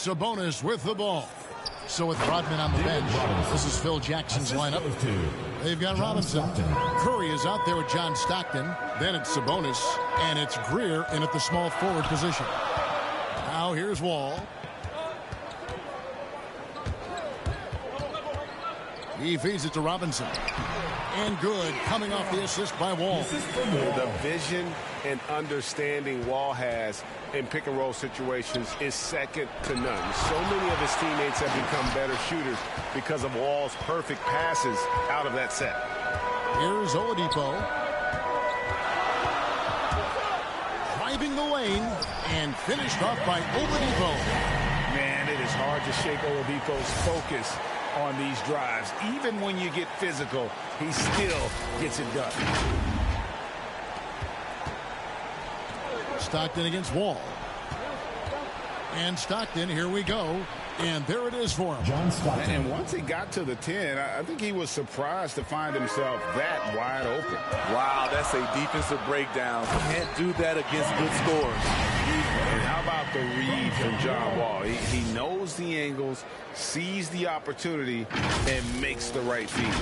Sabonis with the ball. So with Rodman on the bench, this is Phil Jackson's lineup. They've got Robinson. Curry is out there with John Stockton. Then it's Sabonis, and it's Greer in at the small forward position. Now here's Wall. He feeds it to Robinson. And good, coming off the assist by Wall. The vision and understanding Wall has in pick-and-roll situations is second to none. So many of his teammates have become better shooters because of Wall's perfect passes out of that set. Here's Oladipo. Driving the lane and finished off by Oladipo. Man, it is hard to shake Oladipo's focus on these drives. Even when you get physical, he still gets it done. Stockton against Wall. And Stockton, here we go. And there it is for him. John Stockton. And once he got to the 10, I think he was surprised to find himself that wide open. Wow, that's a defensive breakdown. Can't do that against good scores. And how about the read from John Wall? He knows the angles, sees the opportunity, and makes the right feed.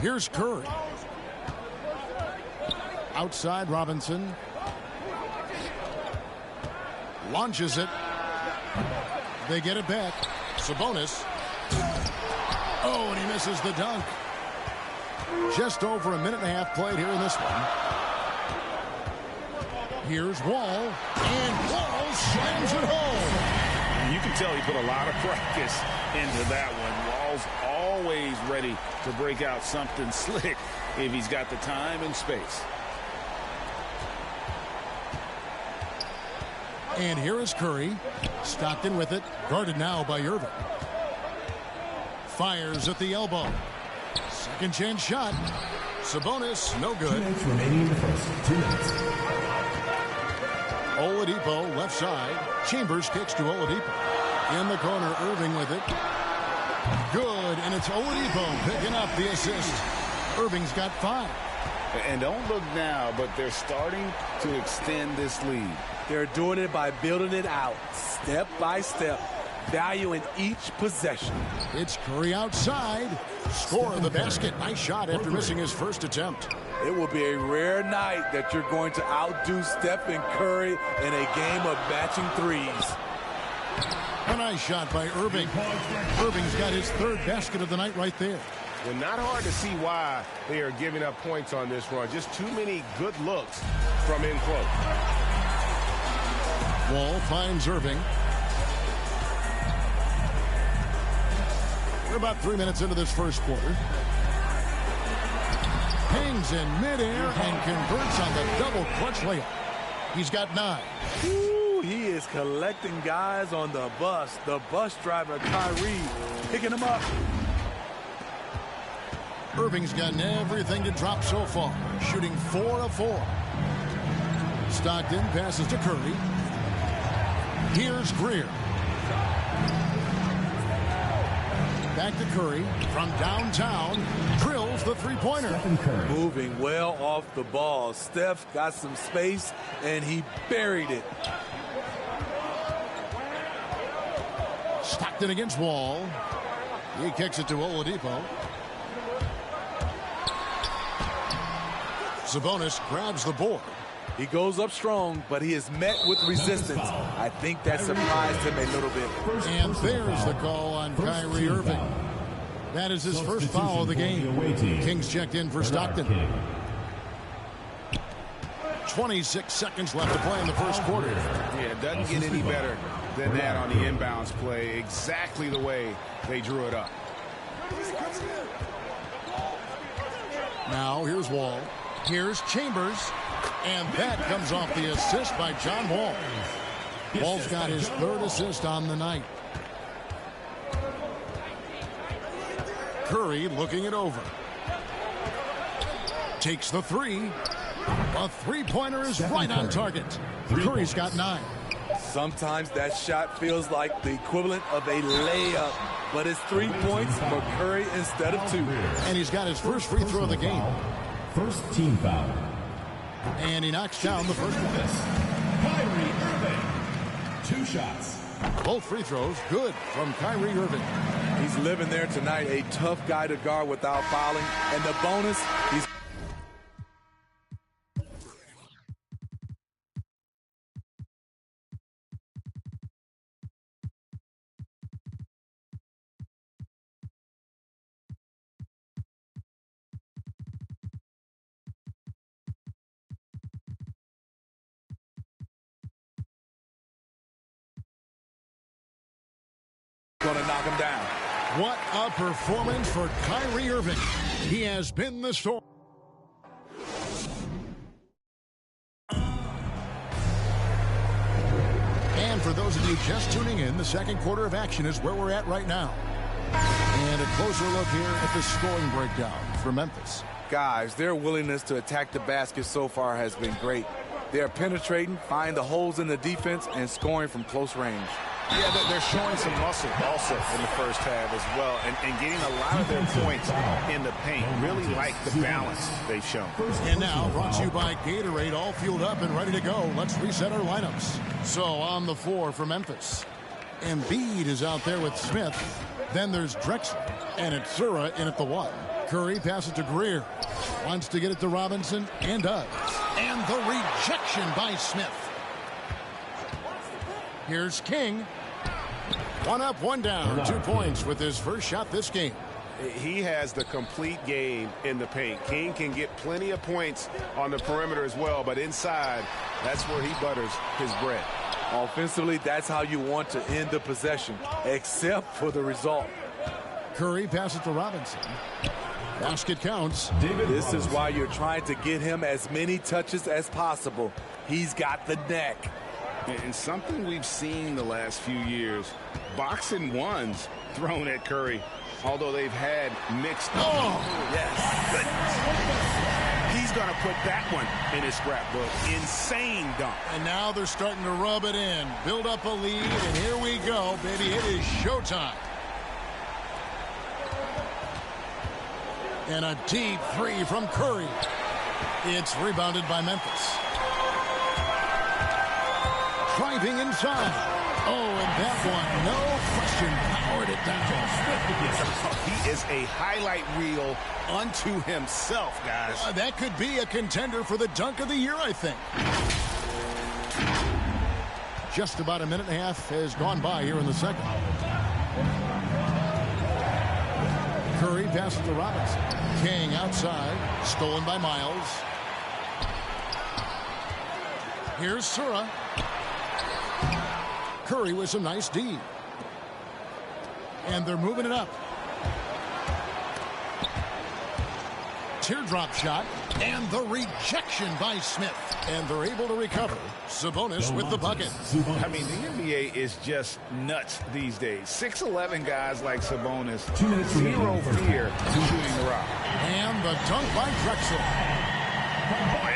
Here's Curry. Outside Robinson. Launches it. They get it back. Sabonis. Oh, and he misses the dunk. Just over a minute and a half played here in this one. Here's Wall. And Wall slams it home. You can tell he put a lot of practice into that one. Wall's always ready to break out something slick if he's got the time and space. And here is Curry. Stockton with it. Guarded now by Irving. Fires at the elbow. Second chance shot. Sabonis, no good. 2 minutes remaining in the first. 2 minutes. Oladipo, left side. Chambers kicks to Oladipo. In the corner, Irving with it. Good, and it's Oladipo picking up the assist. Irving's got 5. And don't look now, but they're starting to extend this lead. They're doing it by building it out, step by step, valuing each possession. It's Curry outside. Score of the basket. Nice shot after missing his first attempt. It will be a rare night that you're going to outdo Stephen Curry in a game of matching threes. A nice shot by Irving. Irving's got his 3rd basket of the night right there. Well, not hard to see why they are giving up points on this run. Just too many good looks from in close. Wall finds Irving. We're about 3 minutes into this first quarter. Hangs in midair and converts on the double clutch layup. He's got 9. Ooh, he is collecting guys on the bus. The bus driver, Kyrie, picking him up. Irving's gotten everything to drop so far, shooting 4 of 4. Stockton passes to Curry. Here's Greer. Back to Curry from downtown. Drills the three-pointer. Moving well off the ball. Steph got some space, and he buried it. Stockton against Wall. He kicks it to Oladipo. Sabonis grabs the board. He goes up strong, but he is met with resistance. I think that surprised him a little bit. And there's the call on Kyrie Irving. That is his first foul of the game. Kings checked in for Stockton. 26 seconds left to play in the first quarter. Yeah, it doesn't get any better than that on the inbounds play. Exactly the way they drew it up. Now here's Wall. Here's Chambers. And that comes off the assist by John Wall. Wall's got his 3rd assist on the night. Curry looking it over. Takes the 3. A three-pointer is right on target. Curry's got 9. Sometimes that shot feels like the equivalent of a layup, but it's 3 points for Curry instead of 2. And he's got his first free throw of the game. First team foul. And he knocks down the first one. 2 shots. Both free throws good from Kyrie Irving. He's living there tonight, a tough guy to guard without fouling. And the bonus, he's going to knock him down. What a performance for Kyrie Irving. He has been the story. And for those of you just tuning in, the second quarter of action is where we're at right now. And a closer look here at the scoring breakdown for Memphis. Guys, their willingness to attack the basket so far has been great. They're penetrating, finding the holes in the defense, and scoring from close range. Yeah, they're showing some muscle also in the first half as well, and getting a lot of their points in the paint. Really like the balance they've shown. And now, brought to you by Gatorade, all fueled up and ready to go. Let's reset our lineups. So, on the floor for Memphis, Embiid is out there with Smith. Then there's Drexler, and it's Sura in at the 1. Curry passes to Greer. Wants to get it to Robinson, and does. And the rejection by Smith. Here's King. 1 up, 1 down. 2 points with his first shot this game. He has the complete game in the paint. King can get plenty of points on the perimeter as well, but inside, that's where he butters his bread. Offensively, that's how you want to end the possession, except for the result. Curry passes to Robinson. Basket counts. This is why you're trying to get him as many touches as possible. He's got the neck. And something we've seen the last few years, boxing ones thrown at Curry, although they've had mixed. Oh, yes. Goodness. He's going to put that one in his scrapbook. Insane dunk. And now they're starting to rub it in, build up a lead, and here we go, baby. It is showtime. And a deep 3 from Curry. It's rebounded by Memphis. Driving inside. Oh, and that one, no question, powered it down. He is a highlight reel unto himself, guys. That could be a contender for the dunk of the year, I think. Just about a minute and a half has gone by here in the second. Curry passes to Robinson. King outside, stolen by Miles. Here's Sura. Curry with some nice D. And they're moving it up. Teardrop shot. And the rejection by Smith. And they're able to recover. Sabonis with the bucket. I mean, the NBA is just nuts these days. 6'11" guys like Sabonis. Zero fear shooting the rock. And the dunk by Drexler.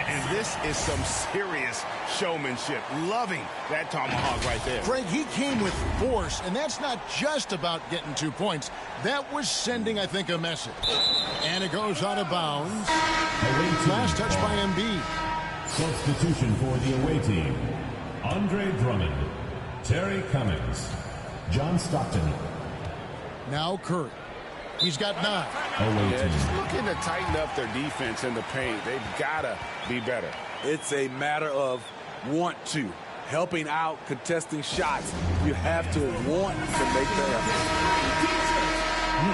And this is some serious showmanship. Loving that tomahawk right there. Greg, he came with force, and that's not just about getting 2 points. That was sending, I think, a message. And it goes out of bounds. Last touch by Embiid. Substitution for the away team. Andre Drummond, Terry Cummings, John Stockton. Now Curry. He's got 9. Yeah, just looking to tighten up their defense in the paint. They've got to be better. It's a matter of want to. Helping out, contesting shots. You have to want to make the effort.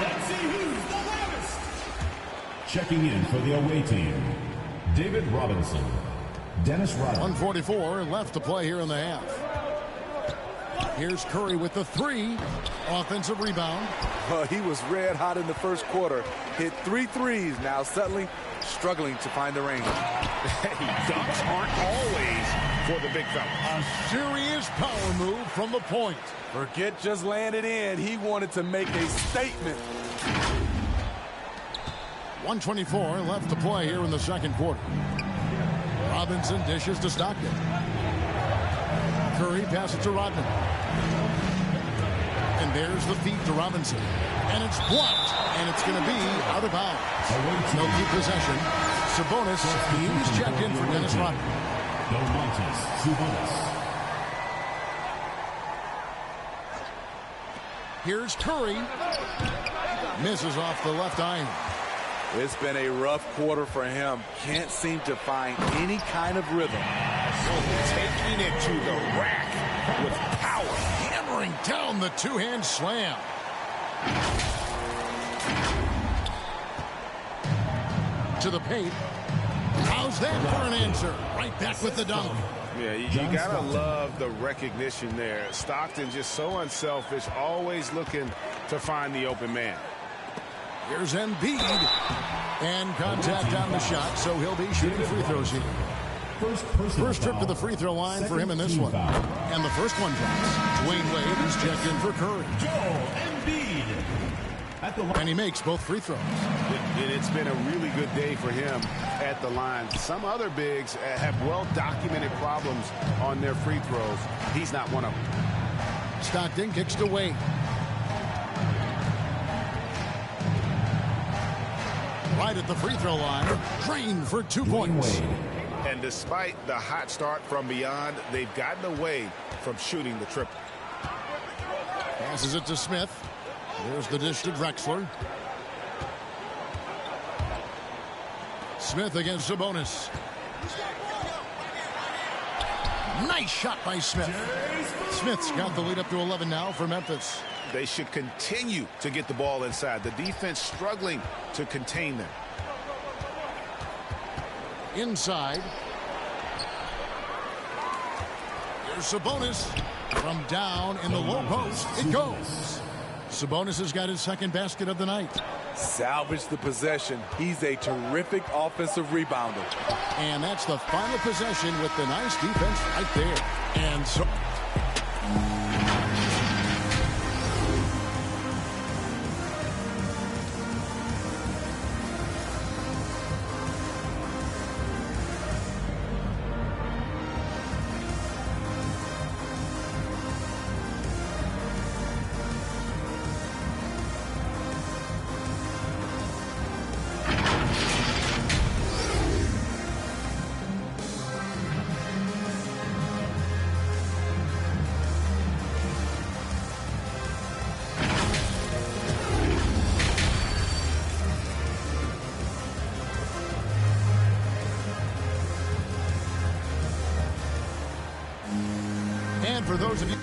Let's see who's the loudest. Checking in for the away team, David Robinson, Dennis Rodman. 1:44 left to play here in the half. Here's Curry with the 3. Offensive rebound. He was red hot in the first quarter. Hit 3 threes. Now suddenly struggling to find the range. Dunks aren't always for the big fella. A serious power move from the point. Forget just landed in. He wanted to make a statement. 1:24 left to play here in the second quarter. Robinson dishes to Stockton. Curry passes to Rodman. And there's the feed to Robinson. And it's blocked. And it's going to be out of bounds. No keep possession. Sabonis, he's checked in for Dennis Rodman. Here's Curry. Misses off the left iron. It's been a rough quarter for him. Can't seem to find any kind of rhythm. Taking it to the rack with power. Hammering down the two-hand slam. To the paint. How's that for an answer? Right back with the dunk. Yeah, you gotta love the recognition there. Stockton just so unselfish, always looking to find the open man. Here's Embiid. And contact on the shot, so he'll be shooting free throws here. First trip to the free throw line for him in this one. And the first one drops. Dwayne Wade is checked in for Curry. And he makes both free throws. It's been a really good day for him at the line. Some other bigs have well-documented problems on their free throws. He's not one of them. Stockton kicks to Wade. Right at the free throw line. Green for 2 points. And despite the hot start from beyond, they've gotten away from shooting the triple. Passes it to Smith. There's the dish to Drexler. Smith against Sabonis. Nice shot by Smith. Smith's got the lead up to 11 now for Memphis. They should continue to get the ball inside. The defense struggling to contain them. Inside. Here's Sabonis. From down in the low post, it goes. Sabonis has got his second basket of the night. Salvage the possession. He's a terrific offensive rebounder. And that's the final possession with the nice defense right there. And so... And for those of you...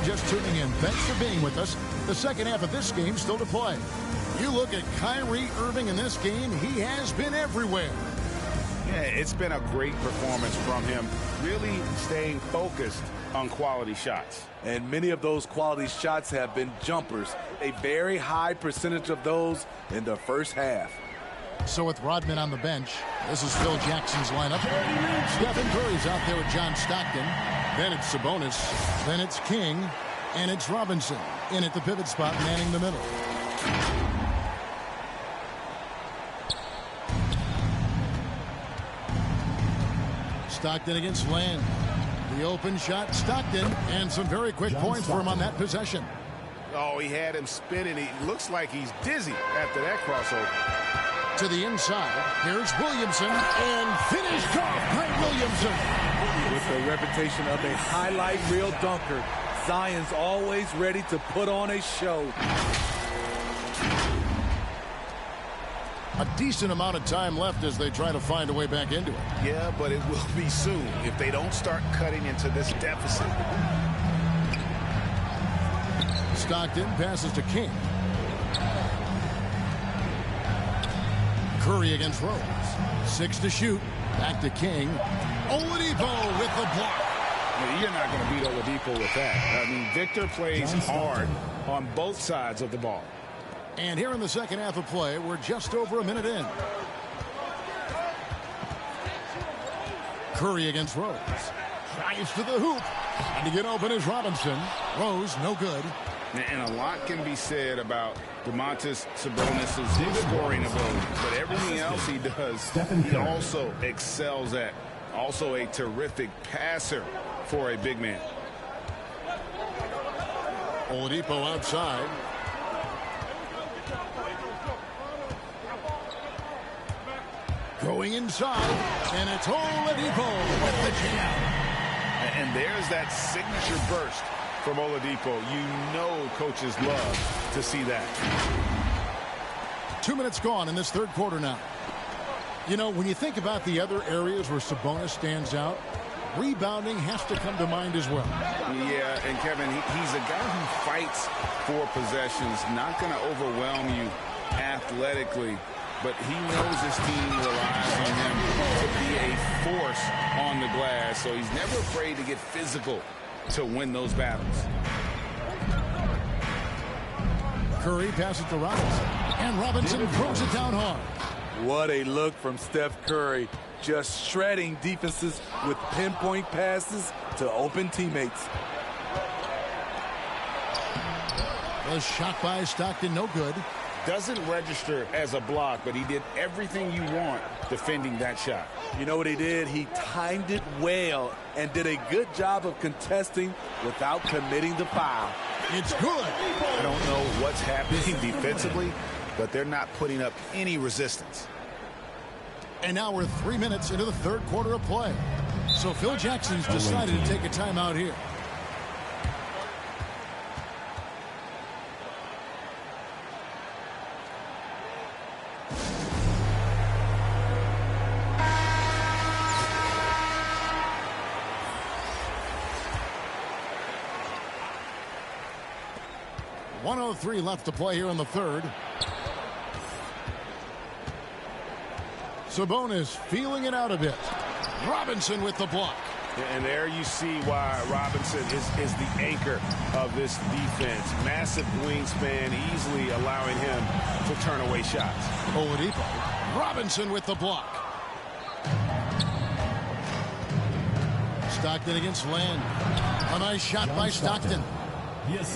Just tuning in, thanks for being with us. The second half of this game still to play. You look at Kyrie Irving in this game, he has been everywhere. Yeah, it's been a great performance from him, really staying focused on quality shots. And many of those quality shots have been jumpers. A very high percentage of those in the first half. So with Rodman on the bench, this is Phil Jackson's lineup. Stephen Curry's out there with John Stockton. Then it's Sabonis. Then it's King. And it's Robinson in at the pivot spot, manning the middle. Stockton against Land. The open shot, Stockton. And some very quick points for him on that possession. Oh, he had him spinning. He looks like he's dizzy after that crossover. To the inside, here's Williamson, and finished off by Williamson. With the reputation of a highlight reel dunker, Zion's always ready to put on a show. A decent amount of time left as they try to find a way back into it. Yeah, but it will be soon if they don't start cutting into this deficit. Stockton passes to King. Curry against Rose. 6 to shoot. Back to King. Oladipo with the block. You're not going to beat Oladipo with that. I mean, Victor plays hard on both sides of the ball. And here in the second half of play, we're just over a minute in. Curry against Rose. Drives to the hoop. And to get open is Robinson. Rose, no good. And a lot can be said about Domantas Sabonis' scoring ability. But everything else he does, he also excels at. Also a terrific passer for a big man. Oladipo outside. Going inside, and it's Oladipo with the jam. And there's that signature burst from Oladipo. You know coaches love to see that. 2 minutes gone in this third quarter now. You know, when you think about the other areas where Sabonis stands out, rebounding has to come to mind as well. Yeah, and Kevin, he's a guy who fights for possessions, not going to overwhelm you athletically, but he knows his team relies on him to be a force on the glass, so he's never afraid to get physical to win those battles. Curry passes to Robinson, and Robinson throws it down hard. What a look from Steph Curry, just shredding defenses with pinpoint passes to open teammates. The shot by Stockton, no good. Doesn't register as a block, but he did everything you want defending that shot. You know what he did? He timed it well and did a good job of contesting without committing the foul. It's good. I don't know what's happening defensively, but they're not putting up any resistance. And now we're 3 minutes into the third quarter of play. So Phil Jackson's decided to take a timeout here. .103 left to play here in the third. Sabonis feeling it out a bit. Robinson with the block. And there you see why Robinson is the anchor of this defense. Massive wingspan, easily allowing him to turn away shots. Oladipo. Robinson with the block. Stockton against Land. A nice shot by Stockton.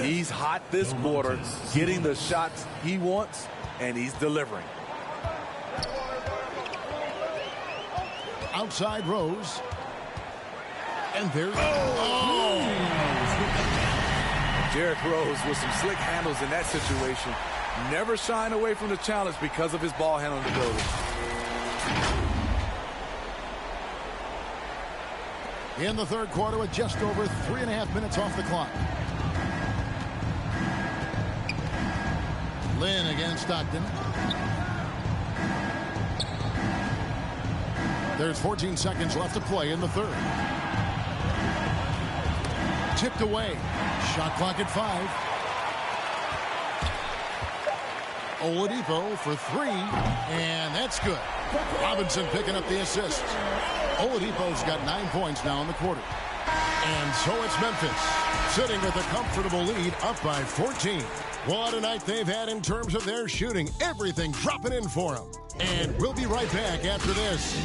He's hot this quarter, getting the shots he wants, and he's delivering. Outside Rose. And there's... Derrick Rose with some slick handles in that situation. Never shying away from the challenge because of his ball handling ability. In the third quarter with just over 3.5 minutes off the clock. Lynn against Stockton. There's 14 seconds left to play in the third. Tipped away. Shot clock at 5. Oladipo for 3. And that's good. Robinson picking up the assist. Oladipo's got 9 points now in the quarter. And so it's Memphis, sitting with a comfortable lead, up by 14. What a night they've had in terms of their shooting. Everything dropping in for them. And we'll be right back after this.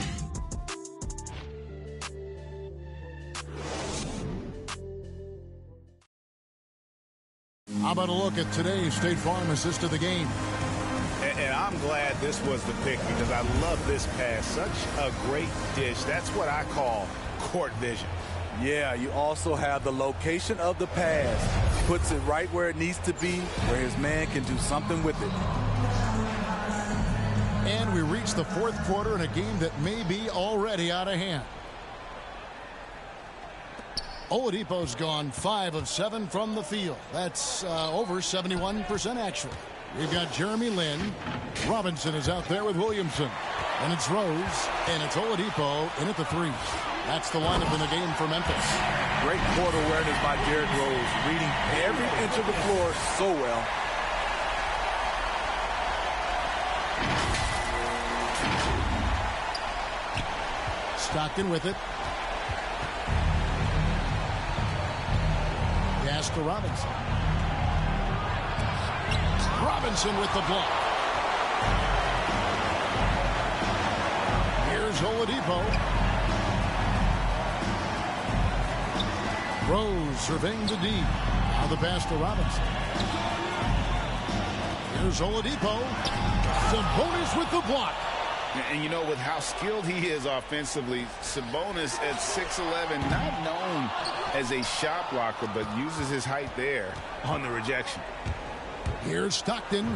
How about a look at today's State Farm assist of the game? And I'm glad this was the pick because I love this pass. Such a great dish. That's what I call court vision. Yeah, you also have the location of the pass. Puts it right where it needs to be, where his man can do something with it. And we reach the fourth quarter in a game that may be already out of hand. Oladipo's gone 5 of 7 from the field. That's over 71% actually. We've got Jeremy Lin. Robinson is out there with Williamson. And it's Rose. And it's Oladipo in at the 3. That's the lineup in the game for Memphis. Great court awareness by Derrick Rose, reading every inch of the floor so well. Stockton with it. Pass to Robinson. Robinson with the block. Here's Oladipo. Rose surveying the D. Now the pass to Robinson. Here's Oladipo. Sabonis with the block. And you know, with how skilled he is offensively, Sabonis at 6'11", not known as a shot blocker, but uses his height there on the rejection. Here's Stockton.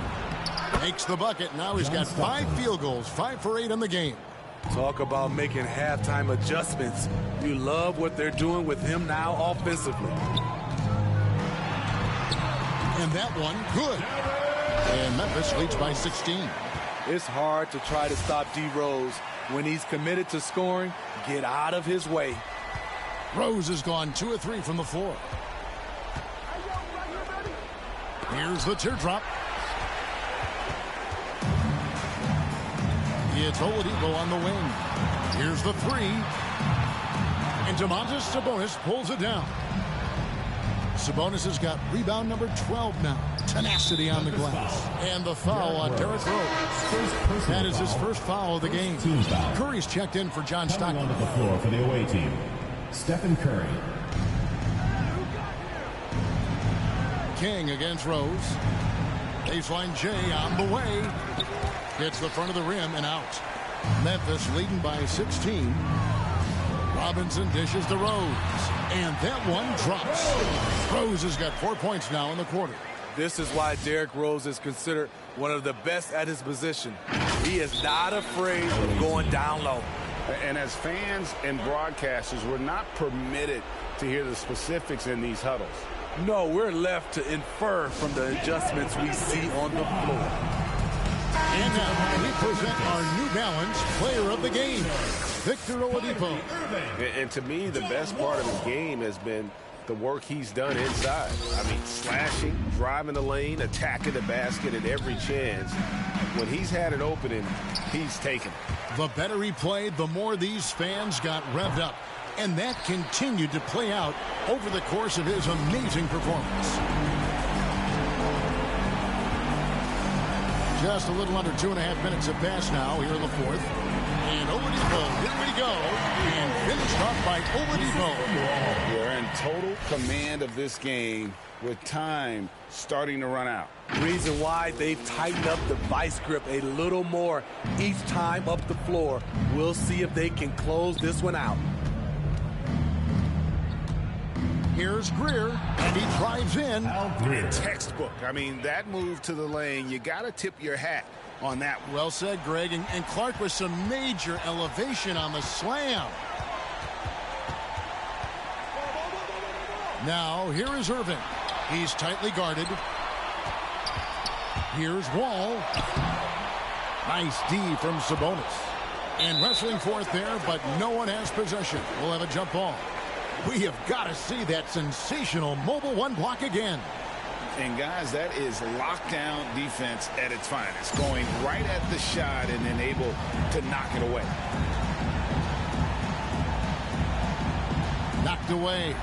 Makes the bucket. Now he's got 5 field goals, 5 for 8 in the game. Talk about making halftime adjustments. You love what they're doing with him now offensively. And that one, good. And Memphis leads by 16. It's hard to try to stop D. Rose. When he's committed to scoring, get out of his way. Rose has gone 2 of 3 from the floor. Here's the teardrop. It's Oladipo on the wing. Here's the 3. And Domantas Sabonis pulls it down. Sabonis has got rebound number 12 now. Tenacity on the glass. And the foul on Derrick Rose. That is his first foul of the game. Curry's checked in for John Stockton. Coming onto the floor for the away team, Stephen Curry. King against Rose. Baseline J on the way. Hits the front of the rim and out. Memphis leading by 16. Robinson dishes to Rose. And that one drops. Rose has got 4 points now in the quarter. This is why Derrick Rose is considered one of the best at his position. He is not afraid of going down low. And as fans and broadcasters, we're not permitted to hear the specifics in these huddles. No, we're left to infer from the adjustments we see on the floor. And now we present our New Balance Player of the Game, Victor Oladipo. And to me, the best part of his game has been the work he's done inside. I mean, slashing, driving the lane, attacking the basket at every chance. When he's had an opening, he's taken it. The better he played, the more these fans got revved up. And that continued to play out over the course of his amazing performance. Just a little under 2.5 minutes have passed now here in the fourth. And Oladipo, here we go. And finished off by Oladipo. They're in total command of this game with time starting to run out. Reason why they've tightened up the vice grip a little more each time up the floor. We'll see if they can close this one out. Here's Greer, and he drives in. Textbook. I mean, that move to the lane, you got to tip your hat on that. Well said, Greg. And Clark with some major elevation on the slam. Now, here is Irvin. He's tightly guarded. Here's Wall. Nice D from Sabonis. And wrestling for it there, but no one has possession. We'll have a jump ball. We have got to see that sensational mobile one block again. And, guys, that is lockdown defense at its finest. Going right at the shot and then able to knock it away. Knocked away.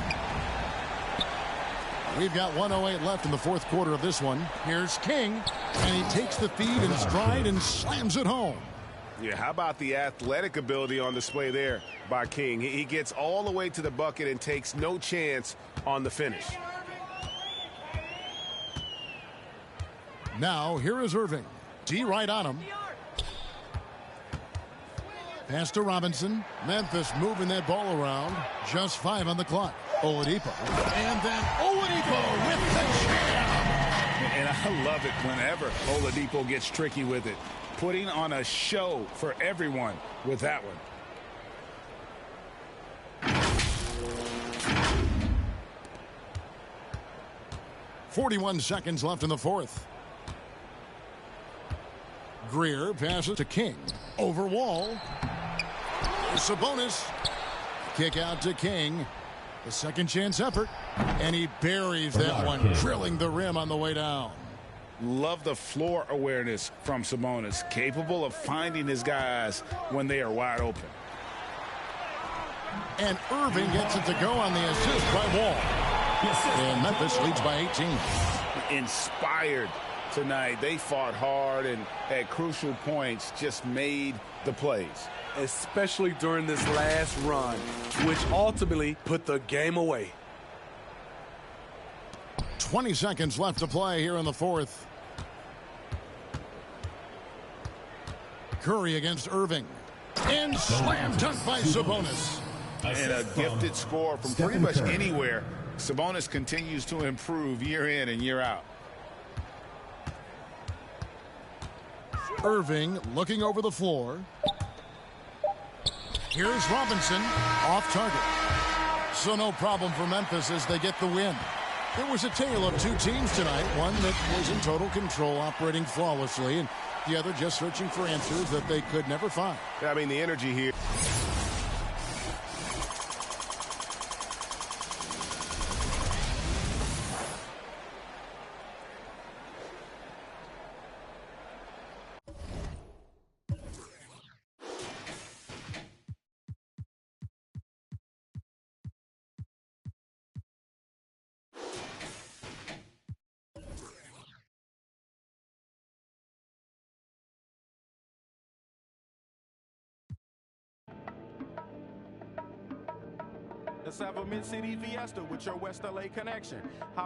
We've got 1:08 left in the fourth quarter of this one. Here's King, and he takes the feed in stride and slams it home. Yeah, how about the athletic ability on display there by King? He gets all the way to the bucket and takes no chance on the finish. Now, here is Irving. D right on him. Pass to Robinson. Memphis moving that ball around. Just 5 on the clock. Oladipo. And then Oladipo with the jam. And I love it whenever Oladipo gets tricky with it. Putting on a show for everyone with that one. 41 seconds left in the fourth. Greer passes to King. Over Wall. Sabonis. Kick out to King. The second chance effort. And he buries that one, drilling the rim on the way down. Love the floor awareness from Sabonis. Capable of finding his guys when they are wide open. And Irving gets it to go on the assist by Wall. And Memphis leads by 18. Inspired tonight. They fought hard and at crucial points just made the plays. Especially during this last run, which ultimately put the game away. 20 seconds left to play here in the fourth. Curry against Irving. And slam dunk by Sabonis. And a gifted score from pretty much anywhere. Sabonis continues to improve year in and year out. Irving looking over the floor. Here's Robinson off target. So no problem for Memphis as they get the win. It was a tale of two teams tonight. One that was in total control, operating flawlessly, and the other just searching for answers that they could never find. I mean, the energy here. Let's have a Mid-City Fiesta with your West LA connection.